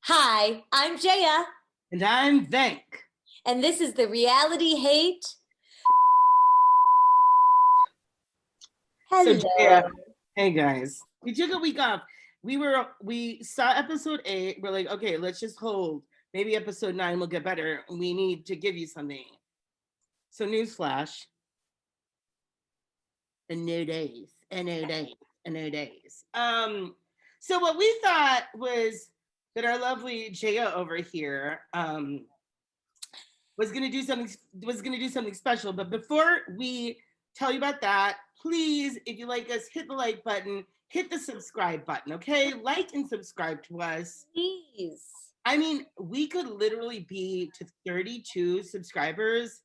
Hi, I'm Jaya, And I'm Venk. and this is the Reality Hate. So Hello. Jaya, hey guys. We took a week off. We saw episode 8. We're like, okay, let's just hold. Maybe episode 9 will get better. We need to give you something. So newsflash. In no days. In no days. In no days. So what we thought was that our lovely Jaya over here was gonna do something special. But before we tell you about that, please, if you like us, hit the like button, hit the subscribe button, okay? Like and subscribe to us. Please. I mean, we could literally be to 32 subscribers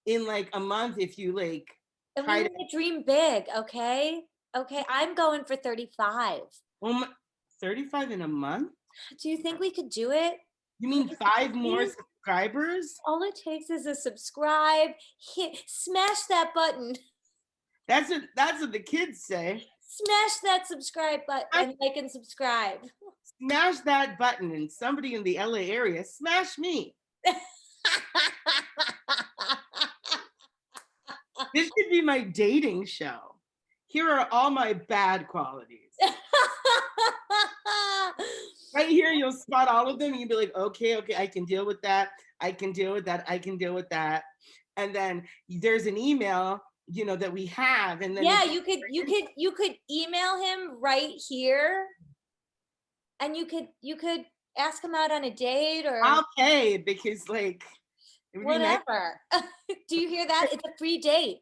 in like a month if you like And we try to. want to dream big, okay? Okay, I'm going for 35. 35 in a month? Do you think we could do it? You mean 5 more subscribers? All it takes is a subscribe. Smash that button. That's what the kids say. Smash that subscribe button and like and subscribe. Smash that button, and somebody in the LA area smash me. This should be my dating show. Here are all my bad qualities. Right here, you'll spot all of them. And you'll be like, okay, I can deal with that. I can deal with that. I can deal with that. And then there's an email, that we have. And then yeah, you could email him right here, and you could ask him out on a date or I'll pay because like whatever. Do you hear that? It's a free date.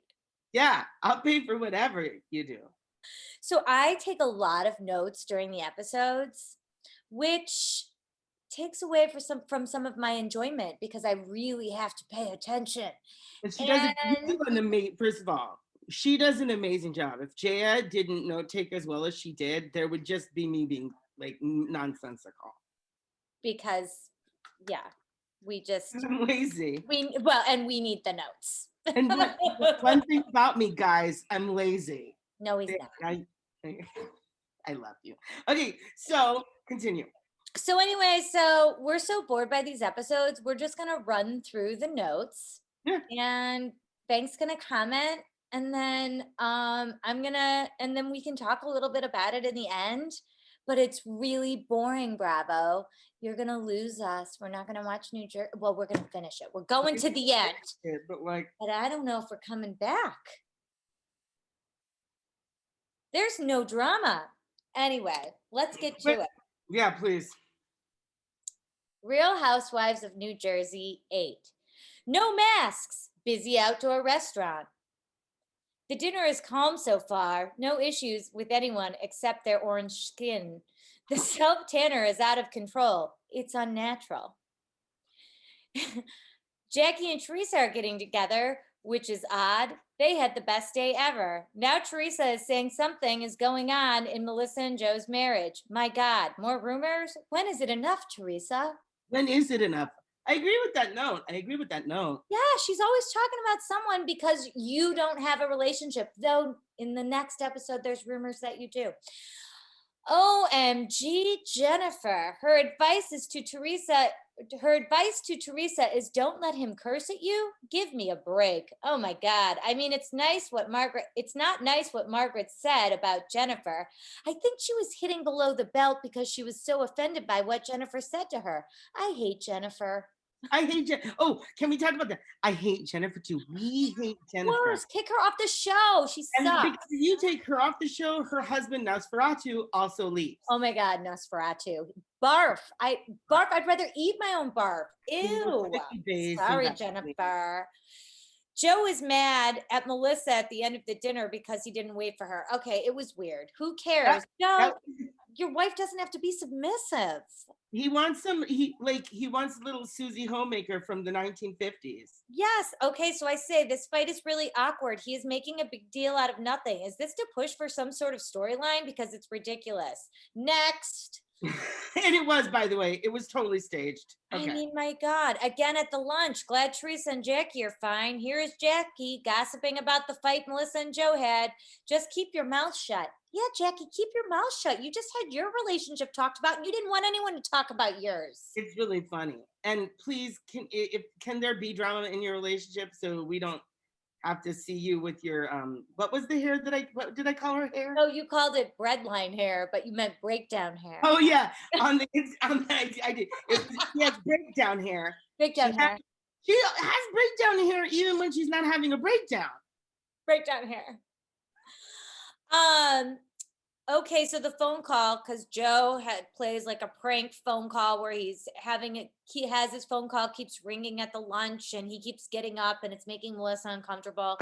Yeah, I'll pay for whatever you do. So I take a lot of notes during the episodes, which takes away from some of my enjoyment because I really have to pay attention. And she does first of all, she does an amazing job. If Jaya didn't note take as well as she did, there would just be me being like nonsensical. Because yeah, I'm lazy. We need the notes. And one thing about me, guys, I'm lazy. No, he's not. I love you. Okay, so continue. So anyway, so we're so bored by these episodes. We're just gonna run through the notes. Yeah. And Bank's gonna comment, and then and then we can talk a little bit about it in the end. But it's really boring, Bravo. You're gonna lose us. We're not gonna watch New Jersey. Well, we're gonna finish it. We're going to the end. But I don't know if we're coming back. There's no drama. Anyway, let's get to it. Yeah, please. Real Housewives of New Jersey 8. No masks. Busy outdoor restaurant. The dinner is calm so far. No issues with anyone except their orange skin. The self-tanner is out of control. It's unnatural. Jackie and Teresa are getting together, which is odd. They had the best day ever. Now Teresa is saying something is going on in Melissa and Joe's marriage. My God, more rumors? When is it enough, Teresa? When is it enough? I agree with that note. Yeah, she's always talking about someone because you don't have a relationship. Though in the next episode, there's rumors that you do. OMG, Jennifer. Her advice to Teresa is don't let him curse at you. Give me a break. Oh my God. I mean, it's not nice what Margaret said about Jennifer. I think she was hitting below the belt because she was so offended by what Jennifer said to her. I hate Jennifer. Oh, can we talk about that? I hate Jennifer too. We hate Jennifer. Worse, kick her off the show. She sucks. And because you take her off the show, her husband Nosferatu also leaves. Oh my God, Nosferatu. Barf. I'd rather eat my own barf. Ew. Sorry, Jennifer. Joe is mad at Melissa at the end of the dinner because he didn't wait for her. Okay, it was weird. Who cares? Your wife doesn't have to be submissive. He wants little Susie Homemaker from the 1950s. Yes. Okay, so I say this fight is really awkward. He is making a big deal out of nothing. Is this to push for some sort of storyline? Because it's ridiculous. Next. And it was, by the way, it was totally staged. I Okay. mean, my God. Again at the lunch. Glad Teresa and Jackie are fine. Here is Jackie gossiping about the fight Melissa and Joe had. Just keep your mouth shut. Yeah, Jackie, keep your mouth shut. You just had your relationship talked about, and you didn't want anyone to talk about yours. It's really funny. And please, can there be drama in your relationship so we don't have to see you with your what was the hair that what did I call her hair? No, you called it breadline hair, but you meant breakdown hair. Oh yeah, on the I did. She has breakdown hair. Breakdown hair. She has breakdown hair even when she's not having a breakdown. Breakdown hair. Um, okay, so the phone call, because Joe plays like a prank phone call where he's having it. He has his phone call keeps ringing at the lunch, and he keeps getting up, and it's making Melissa uncomfortable.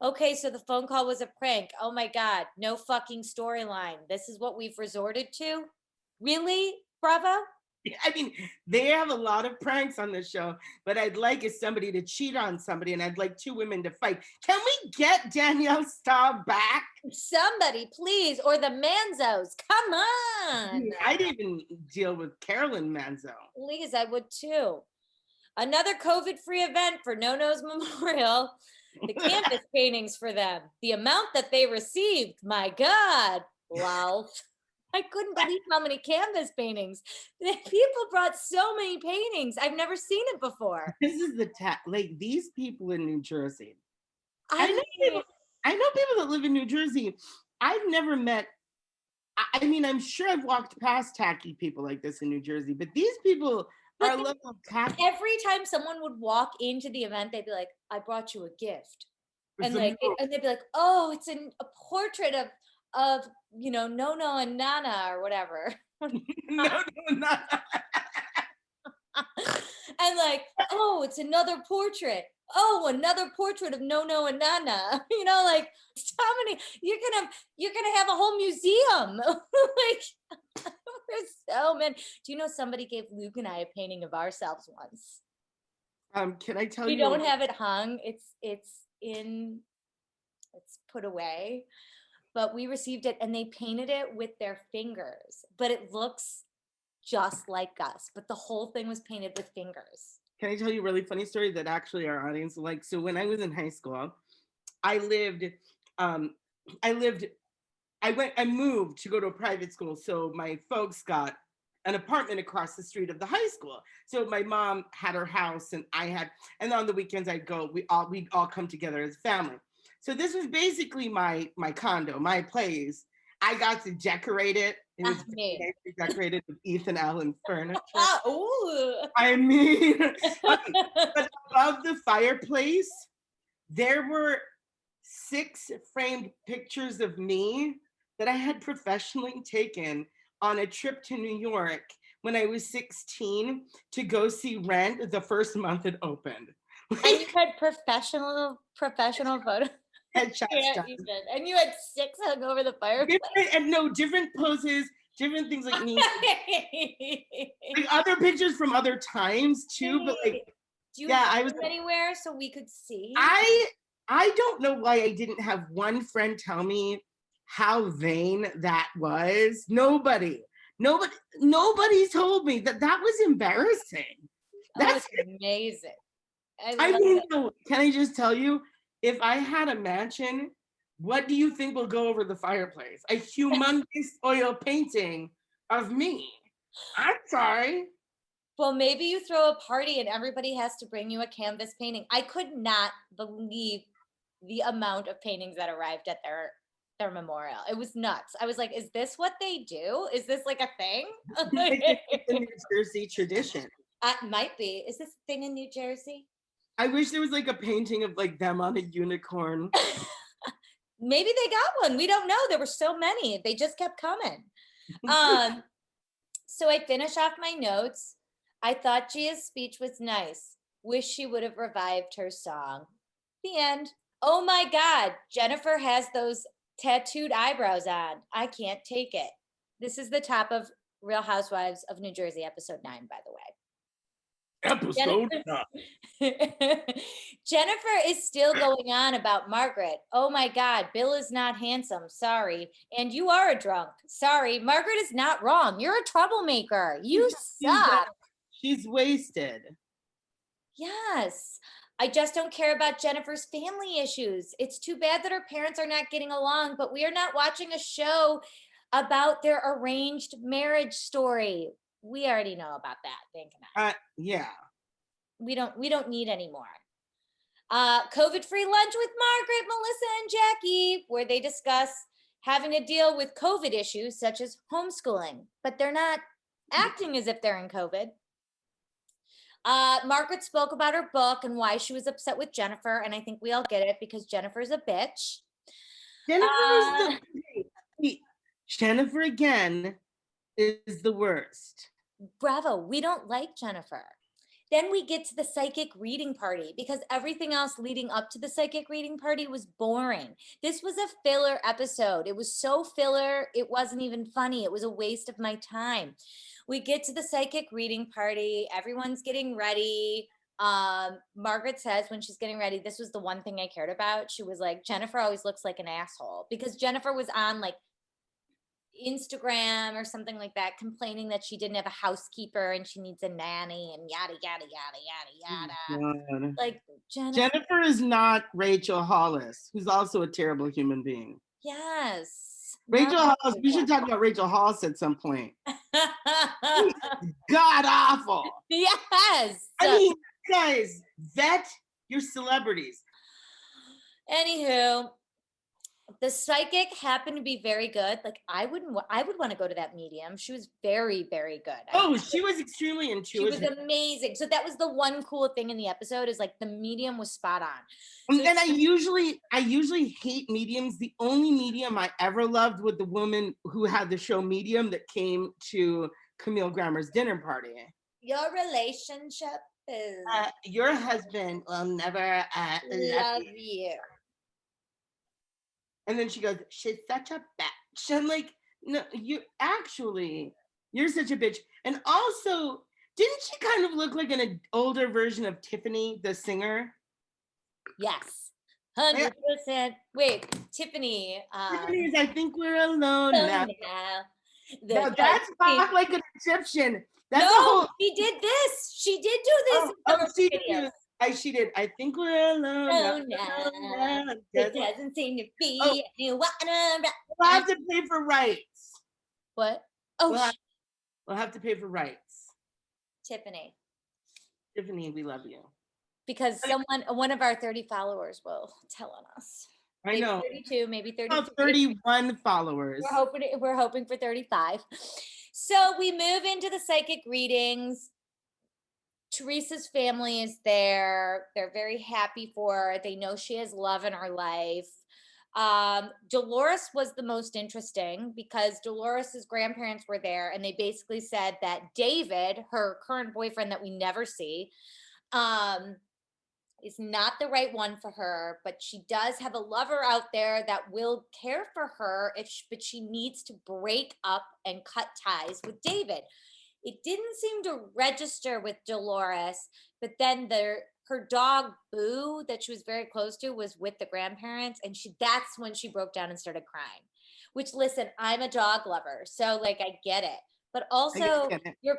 Okay, so the phone call was a prank. Oh my God, no fucking storyline. This is what we've resorted to. Really, Bravo? I mean, they have a lot of pranks on this show, but I'd like is somebody to cheat on somebody, and I'd like two women to fight. Can we get Danielle Staub back? Somebody, please, or the Manzos. Come on. I'd even deal with Carolyn Manzo. Please, I would too. Another COVID-free event for No No's Memorial. The canvas paintings for them. The amount that they received, my God. Wow. I couldn't believe how many canvas paintings. People brought so many paintings. I've never seen it before. This is like these people in New Jersey. I mean, I know people that live in New Jersey. I've never met. I mean, I'm sure I've walked past tacky people like this in New Jersey, but these people are a level of tacky. every time someone would walk into the event, they'd be like, "I brought you a gift," and and they'd be like, "Oh, it's a portrait of Nono and Nana or whatever." No, not. And like, oh, it's another portrait. Oh, another portrait of Nono and Nana. Like how many you're gonna have a whole museum. Like there's so many. Do you know somebody gave Luke and I a painting of ourselves once? Can I tell We you? don't have it hung. It's put away. But we received it and they painted it with their fingers. But it looks just like us. But the whole thing was painted with fingers. Can I tell you a really funny story that actually our audience will like? So when I was in high school, I lived, um, I lived, I moved to go to a private school. So my folks got an apartment across the street of the high school. So my mom had her house and and on the weekends I'd go, we'd all come together as a family. So this was basically my condo, my place. I got to decorate it. It was decorated with Ethan Allen furniture. I mean, but above the fireplace, there were 6 framed pictures of me that I had professionally taken on a trip to New York when I was 16 to go see Rent the first month it opened. And you had professional photos. Headshots done. And you had 6 hung over the fireplace. Different poses, different things like me. Like other pictures from other times too, but like do you have them anywhere so we could see? I don't know why I didn't have one friend tell me how vain that was. Nobody told me that was embarrassing. That's amazing. I mean, can I just tell you, if I had a mansion, what do you think will go over the fireplace? A humongous oil painting of me. I'm sorry. Well, maybe you throw a party and everybody has to bring you a canvas painting. I could not believe the amount of paintings that arrived at their memorial. It was nuts. I was like, is this what they do? Is this like a thing? It's a New Jersey tradition. It might be. Is this a thing in New Jersey? I wish there was like a painting of like them on a unicorn. Maybe they got one. We don't know. There were so many. They just kept coming. So I finish off my notes. I thought Gia's speech was nice. Wish she would have revived her song. The end. Oh my God. Jennifer has those tattooed eyebrows on. I can't take it. This is the top of Real Housewives of New Jersey, episode 9, by the way. Episode 9. Jennifer is still going on about Margaret. Oh my God, Bill is not handsome. Sorry. And you are a drunk. Sorry. Margaret is not wrong. You're a troublemaker. You She's, suck. she's wasted. Yes. I just don't care about Jennifer's family issues. It's too bad that her parents are not getting along, but we are not watching a show about their arranged marriage story. We already know about that, Bank and I. Yeah. We don't need any more. COVID-free lunch with Margaret, Melissa, and Jackie, where they discuss having to deal with COVID issues such as homeschooling, but they're not acting as if they're in COVID. Margaret spoke about her book and why she was upset with Jennifer, and I think we all get it because Jennifer's a bitch. Jennifer again is the worst. Bravo, we don't like Jennifer. Then we get to the psychic reading party because everything else leading up to the psychic reading party was boring. This was a filler episode. It was so filler, it wasn't even funny. It was a waste of my time. We get to the psychic reading party. Everyone's getting ready. Margaret says when she's getting ready, this was the one thing I cared about. She was like, Jennifer always looks like an asshole because Jennifer was on like Instagram or something like that, complaining that she didn't have a housekeeper and she needs a nanny and yada yada yada yada yada. God. Like Jennifer is not Rachel Hollis, who's also a terrible human being. Yes. Rachel Hollis. We should talk about Rachel Hollis at some point. God awful. Yes. I mean, guys, vet your celebrities. Anywho, the psychic happened to be very good. Like I would want to go to that medium. She was very, very good. She was extremely intuitive. She was amazing. So that was the one cool thing in the episode is like the medium was spot on. So and I usually hate mediums. The only medium I ever loved was the woman who had the show Medium that came to Camille Grammer's dinner party. Your relationship is your husband will never love you. And then she goes, she's such a bitch. I'm like, no, you're such a bitch. And also, didn't she kind of look like an older version of Tiffany, the singer? Yes, 100%. Wait, Tiffany. Tiffany's I Think We're Alone Now. No, that's not like an Egyptian. That's she did this. She did do this. She did. She did. I think we're alone. It doesn't seem to be anyone around. We'll have to pay for rights. What? We'll have to pay for rights. Tiffany, we love you. Because one of our 30 followers will tell on us. I know. 32, maybe 33. 31 followers. We're hoping for 35. So we move into the psychic readings. Teresa's family is there. They're very happy for her. They know she has love in her life. Dolores was the most interesting because Dolores's grandparents were there and they basically said that David, her current boyfriend that we never see, is not the right one for her, but she does have a lover out there that will care for her but she needs to break up and cut ties with David. It didn't seem to register with Dolores, but then her dog Boo that she was very close to was with the grandparents, and that's when she broke down and started crying. Which, listen, I'm a dog lover, so like I get it. But also, your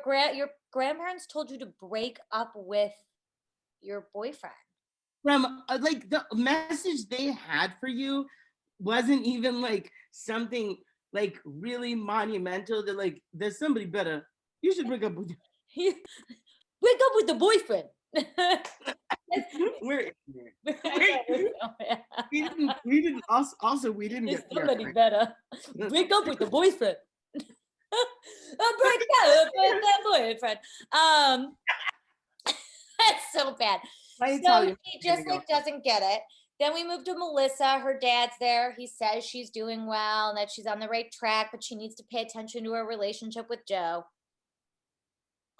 grandparents told you to break up with your boyfriend. From like the message they had for you wasn't even like something like really monumental. That like there's somebody better. You should break up with the boyfriend. We didn't also we didn't get somebody better. Break up with the boyfriend. Break up with the boyfriend. That's so bad. So he just like doesn't get it. Then we move to Melissa. Her dad's there. He says she's doing well and that she's on the right track, but she needs to pay attention to her relationship with Joe.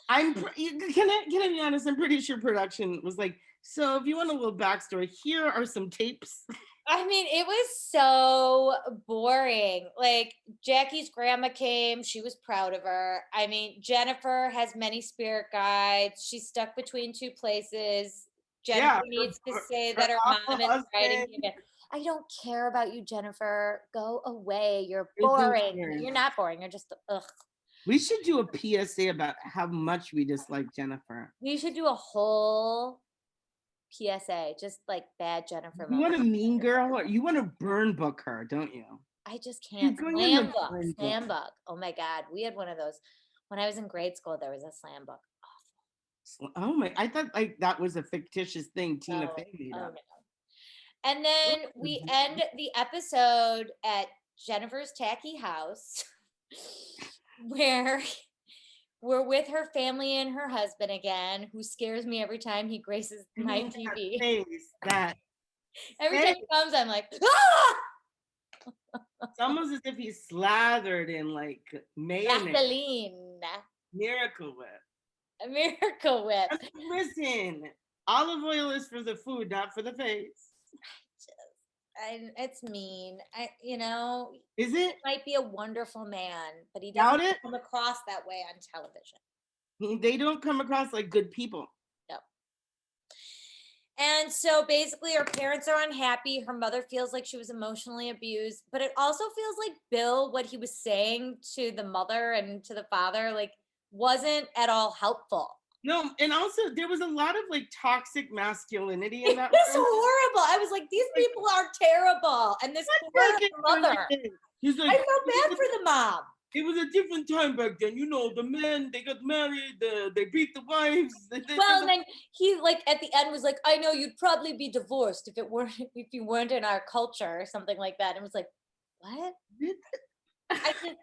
Can I be honest? I'm pretty sure production was like, so if you want a little backstory, here are some tapes. I mean, it was so boring. Like, Jackie's grandma came, she was proud of her. I mean, Jennifer has many spirit guides. She's stuck between two places. Jennifer Yeah, needs to say her that her awful mom is writing husband him in. I don't care about you, Jennifer. Go away. You're isn't boring. here. You're not boring. You're just ugh. We should do a PSA about how much we dislike Jennifer. We should do a whole PSA, just like bad Jennifer You want a moments. mean girl, or you want to burn book her, don't you? I just She's can't. going in the Slam book, burn book. slam book. Oh my God. We had one of those. When I was in grade school, there was a slam book. Oh my! I thought like that was a fictitious thing Tina Oh, Fey made oh up. no. And then we end the episode at Jennifer's tacky house where we're with her family and her husband again, who scares me every time he graces my That TV. face, that Every face. time he comes, I'm like, ah! It's almost as if he's slathered in like mayonnaise. Vaseline. Miracle Whip. A Miracle Whip. Listen, olive oil is for the food, not for the face. It's mean. Is it? He might be a wonderful man, but he Doubt doesn't it. come across that way on television. They don't come across like good people. No. And so basically, her parents are unhappy. Her mother feels like she was emotionally abused, but it also feels like Bill, what he was saying to the mother and to the father, like, wasn't at all helpful. No, and also there was a lot of like toxic masculinity in It that. was horrible. I was like, these people are terrible. And this poor mother. He's like, I felt bad for the mom. it was a different time back then. You know, the men, they got married, they beat the wives. Well, and then he like at the end was like, I know you'd probably be divorced if you weren't in our culture or something like that. And it was like, what? I just,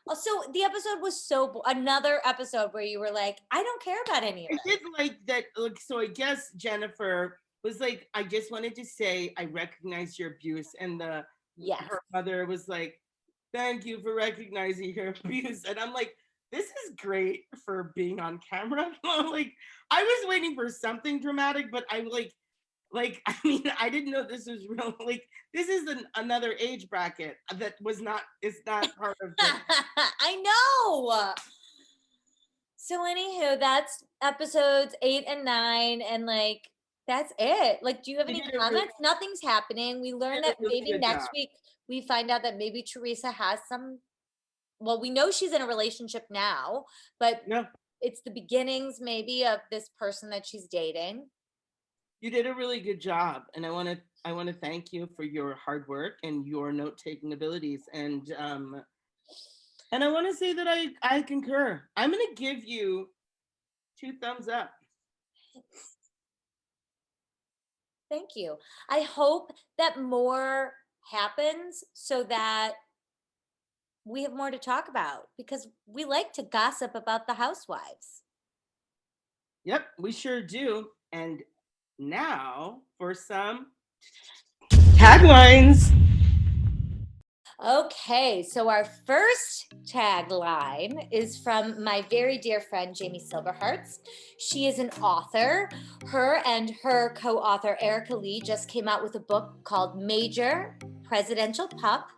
also the episode was another episode where you were like, I don't care about any of I it. did like that. Like, so I guess Jennifer was like, I just wanted to say I recognize your abuse, and her mother was like, thank you for recognizing her abuse. And I'm like, this is great for being on camera. Like, I was waiting for something dramatic, but I I mean, I didn't know this was real. Like, this is another age bracket that it's not part of the. I know. So anywho, that's episodes 8 and 9, and like that's it. Like, do you have any comments? Nothing's happening. We learned that maybe next week we find out that maybe Teresa has some. Well, we know she's in a relationship now, but it's the beginnings maybe of this person that she's dating. You did a really good job, and I want to thank you for your hard work and your note-taking abilities, and I want to say that I concur. I'm going to give you 2 thumbs up. Thank you. I hope that more happens so that we have more to talk about, because we like to gossip about the housewives. Yep, we sure do. And now for some taglines. Okay, so our first tagline is from my very dear friend, Jamie Silverhearts. She is an author. Her and her co-author, Erica Lee, just came out with a book called Major Presidential Pup.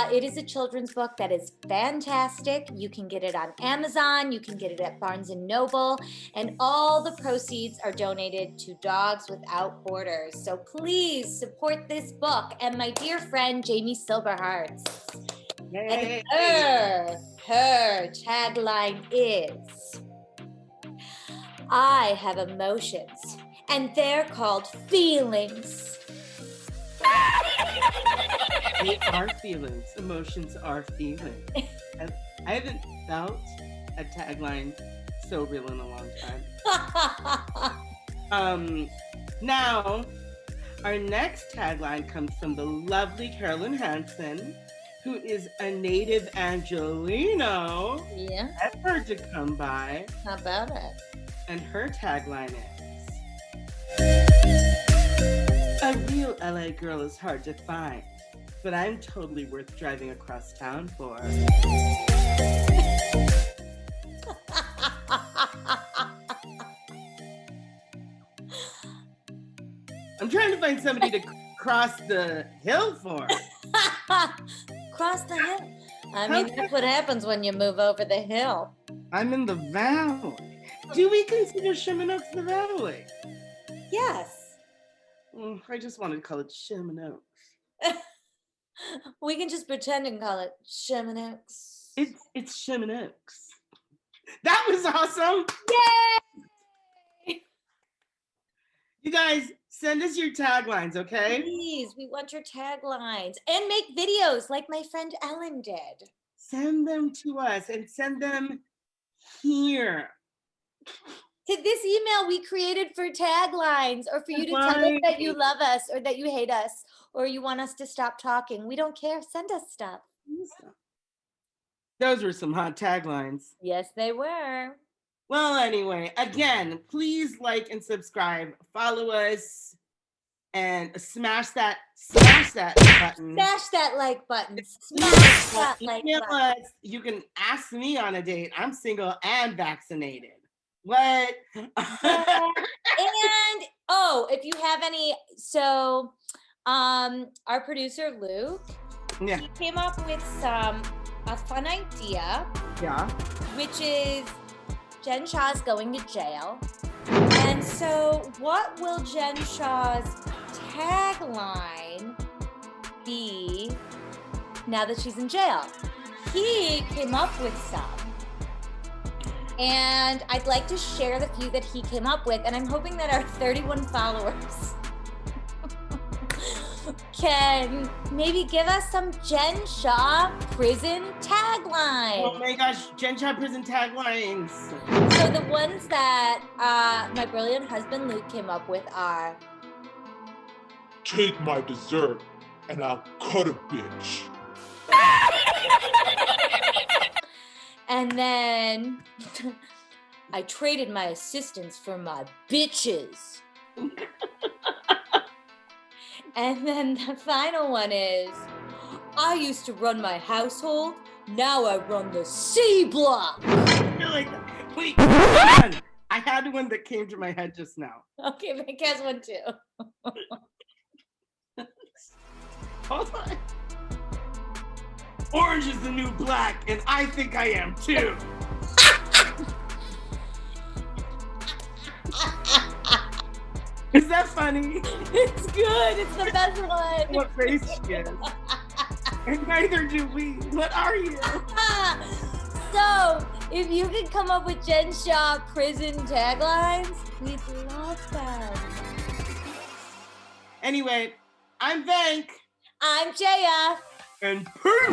It is a children's book that is fantastic. You can get it on Amazon. You can get it at Barnes & Noble. And all the proceeds are donated to Dogs Without Borders. So please support this book and my dear friend, Jamie Silverhearts. Yay. And her tagline is, I have emotions, and they're called feelings. They are feelings. Emotions are feelings. I haven't felt a tagline so real in a long time. Now, our next tagline comes from the lovely Carolyn Hansen, who is a native Angelino. Yeah. That's hard to come by. How about it? And her tagline is, a real LA girl is hard to find, but I'm totally worth driving across town for. I'm trying to find somebody to cross the hill for? Cross the hill. I mean, that's what happens when you move over the hill. I'm in the valley. Do we consider Sherman the valley? Yes. I just wanted to call it Sherman. We can just pretend and call it Sherman. It's Sherman. That was awesome. Yay! You guys, send us your taglines, okay? Please, we want your taglines. And make videos like my friend Ellen did. Send them to us and send them here. To this email we created for taglines, or for you to tell us that you love us or that you hate us or you want us to stop talking. We don't care. Send us stuff. Those were some hot taglines. Yes, they were. Well, anyway, again, please like and subscribe. Follow us and smash that button. Smash that like button. Smash that like button. You can ask me on a date. I'm single and vaccinated. What? And if you have any, so our producer Luke, he came up with a fun idea. Yeah. Which is Jen Shah's going to jail. And so what will Jen Shah's tagline be now that she's in jail? He came up with some. And I'd like to share the few that he came up with. And I'm hoping that our 31 followers can maybe give us some Jen Shah prison taglines. Oh my gosh, Jen Shah prison taglines. So the ones that my brilliant husband Luke came up with are: take my dessert and I'll cut a bitch. And then I traded my assistants for my bitches. And then the final one is: I used to run my household, now I run the C block. You're like, wait, hold on. I had one that came to my head just now. Okay, Mike has one too. Hold on. Orange is the new black, and I think I am too. Is that funny? It's good. It's the best one. What race she is. And neither do we. What are you? So, if you could come up with Jen Shah prison taglines, we'd love them. Anyway, I'm Vank. I'm Jaya. And peace.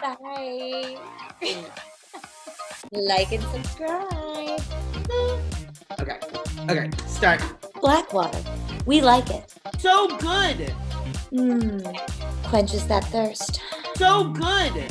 Bye. Like and subscribe. Okay, start. Blackwater. We like it. So good. Quenches that thirst. So good.